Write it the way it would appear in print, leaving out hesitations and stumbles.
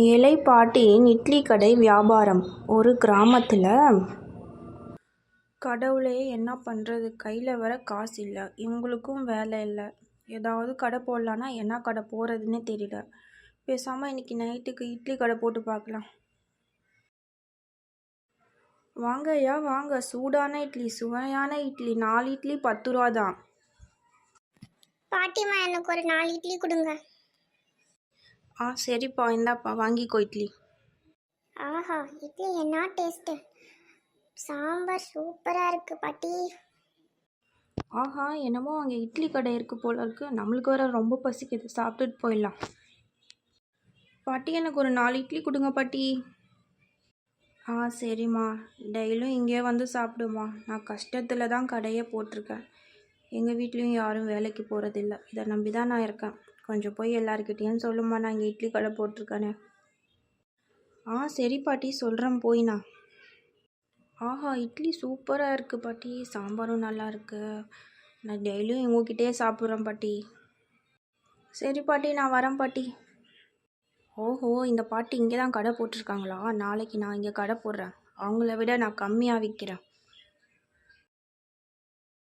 ஏழை பாட்டியின் இட்லி கடை வியாபாரம். ஒரு கிராமத்தில். கடவுளே, என்ன பண்ணுறது, கையில் வர காசு இல்லை, இவங்களுக்கும் வேலை இல்லை. ஏதாவது கடை போடலான்னா என்ன கடை போடுறதுன்னே தெரியல. பேசாமல் இன்னைக்கு நைட்டுக்கு இட்லி கடை போட்டு பார்க்கலாம். வாங்க ஐயா, வாங்க. சூடான இட்லி, சுவையான இட்லி. 4 இட்லி 10 ரூபா தான். பாட்டிமா, எனக்கு ஒரு 4 இட்லி கொடுங்க. சரிப்பா, இந்தாப்பா, வாங்கிக்கோ இட்லி. ஆஹா, இட்லி என்ன டேஸ்ட்டு! சாம்பார் சூப்பராக இருக்கு பாட்டி. ஆஹா, என்னமோ அங்கே இட்லி கடை இருக்குது போல இருக்கு. நம்மளுக்கு வேற ரொம்ப பசிக்குது, சாப்பிட்டுட்டு போயிடலாம். பாட்டி, எனக்கு ஒரு 4 இட்லி கொடுங்க பாட்டி. சரிம்மா, டெய்லியும் இங்கே வந்து சாப்பிடுமா. நான் கஷ்டத்தில் தான் கடையே போட்டிருக்கேன். எங்கள் வீட்லேயும் யாரும் வேலைக்கு போகிறதில்ல. இதை நம்பி தான் நான் இருக்கேன். கொஞ்சம் போய் எல்லாருக்கிட்டேயும் சொல்லுமா, நான் இங்கே இட்லி கடை போட்டிருக்கேனே. சரி பாட்டி, சொல்கிறேன் போய்ண்ணா. ஆஹா, இட்லி சூப்பராக இருக்குது பாட்டி. சாம்பாரும் நல்லா இருக்குது. நான் டெய்லியும் உங்ககிட்டயே சாப்பிட்றேன் பாட்டி. சரி பாட்டி, நான் வரேன் பாட்டி. ஓஹோ, இந்த பாட்டி இங்கே தான் கடை போட்டிருக்காங்களா? நாளைக்கு நான் இங்கே கடை போடுறேன். அவங்கள விட நான் கம்மியாக விற்கிறேன்.